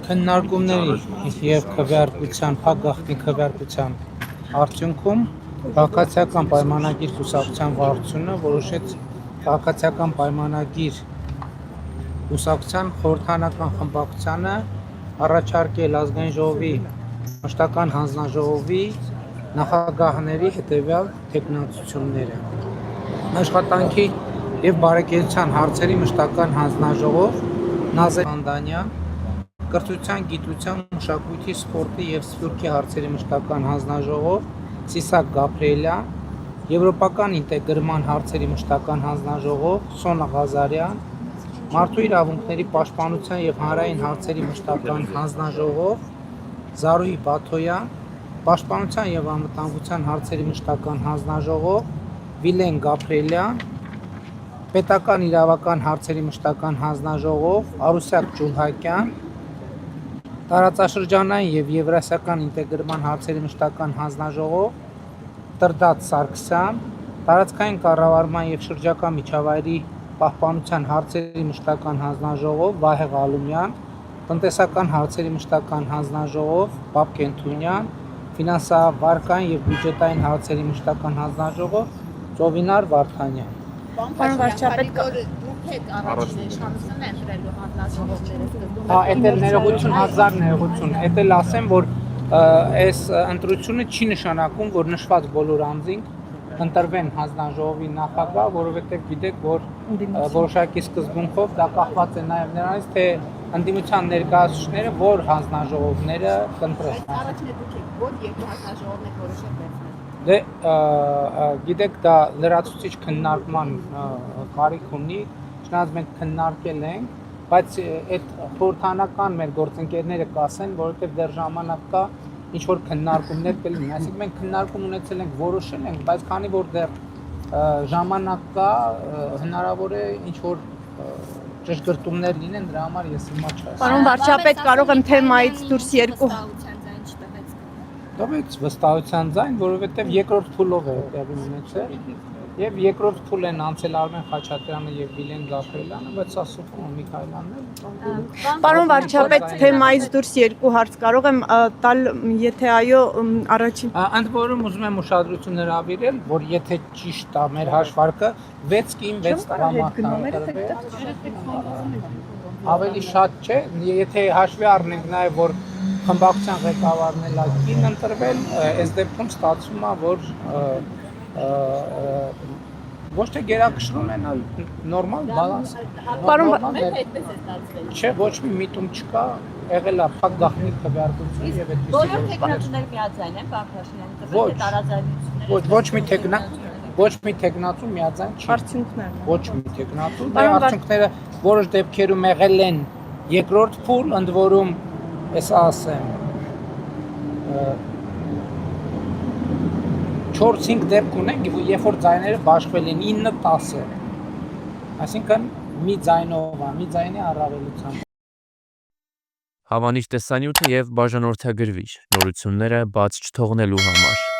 Քննարկումների և քվեարկության փակ գաղտնի քվեարկության արդյունքում քաղաքացիական պայմանագիր կուսակցության վարչությունը որոշեց քաղաքացիական պայմանագիր կուսակցության խորհրդարանական խմբակցությանը առաջարկել ազգային ժողովի մշտական հանձնաժողովի նախագահների հետևյալ թեկնածությունները. Աշխատանքի և բարեկեցության հարցերի մշտական հանձնաժողով Նազեր Հանդանյան, կրթության, գիտության, մշակույթի, սպորտի և սփյուռքի հարցերի մշտական հանձնաժողով Սիսակ Գաբրիելյան, Եվրոպական ինտեգրման հարցերի մշտական հանձնաժողով Սոնա Ղազարյան, Մարդու իրավունքների պաշտպանության և հանրային հարցերի մշտական հանձնաժողով Զարուհի Բաթոյան, Պաշտպանության և անվտանգության հարցերի մշտական հանձնաժողով Վիլեն Գաբրիելյան, Պետական իրավական հարցերի մշտական հանձնաժողով Արուսյակ Ջուլհակյան, Տարածաշրջանային և եվրասիական ինտեգրման հարցերի մշտական հանձնաժողով Տրդատ Սարգսյան, Տարածքային կառավարման և շրջակա միջավայրի պահպանության հարցերի մշտական հանձնաժողով Վահե Ղալումյան, Տնտեսական հարցերի մշտական հանձնաժողով Բաբկեն Թունյան, Ֆինանսավարկային և բյուջետային հարցերի մշտական հանձնաժողով Ծովինար Վարդանյան։ Պարոն վարչապետ, Էտել ներողություն, հազար ներողություն, էտել ասեմ, որ այս ընտրությունը չի նշանակում, որ նշված բոլոր անձինք ընտրվեն հանձնաժողովի նախագահ, որովհետև գիտեք, որ որոշակի սկզբունքով դա կախված է նաև նրանից, թե ընդդիմության ներկայացուցիչները որ հանձնաժողովները կընտրեն։ Առաջինը դուք եք, որ երկու հանձնաժողովն եք որոշել վերցնել։ Դե գիտեք, դա լրացուցիչ քննարկման կարիք ունի, չնայած մենք քննարկել ենք, բայց այդ խորհրդարանական մեր գործընկերները կասեն, որովհետև դեռ ժամանակ կա ինչ-որ քննարկումներ կլինեն, այսինքն մենք քննարկում ունեցել ենք, որոշել ենք, բայց քանի որ դեռ ժամանակ կա, հնարավոր է ինչ-որ ճշգրտումներ լինեն, դրա համար ես հիմա չեմ։ Պարոն վարչապետ, կարող եմ թեմայից դուրս երկու Տվեց վստահության ձայն, որովհետև երկրորդ փուլով է տեղի ունեցել եւ երկրորդ փուլ են անցել Արմեն Խաչատրյանը եւ Վիլեն Գաբրիելյանը, բայց սա Սոֆոն Միքայելյանն է։ Պարոն վարչապետ, թեմայից դուրս երկու հարց կարող եմ տալ, եթե այո, առաջին։ Ընդ որում ուզում եմ ուշադրություն հրավիրել, որ եթե ճիշտ է մեր հաշվարկը 6 կին 6 տղամարդ ավելի շատ չէ, եթե հաշվի առնենք նաեւ որ խմբակցության ղեկավարն էլ կին ընտրվել, այս դեպքում ստացվում է, որ ոչ թե գերակշռում են, այլ նորմալ բալանս։ Պարոն Չէ, ոչ մի միտում չկա, եղել է փակ գաղտնի քվեարկություն եւ այդպես։ Բոլոր տեխնացուներ միաձայն են Պարփաշինյանի տվել թե տարաձայնությունները։ Ոչ մի տեխնացու միաձայն չի։ արդյունքներն։ Ոչ մի տեխնացու, դե արդյունքները որոշ դեպքերում եղել են երկրորդ փուլ, ընդ որում Էսա ասեմ 4-5 դեպք ունենք, երբ որ ձայները բաշխվել են 9-10, այսինքն մի ձայնով, մի ձայնի առավելությամբ։ Հավանիչ տեսանյութը և բաժանորդագրվիչ նորությունները բաց չթողնելու համար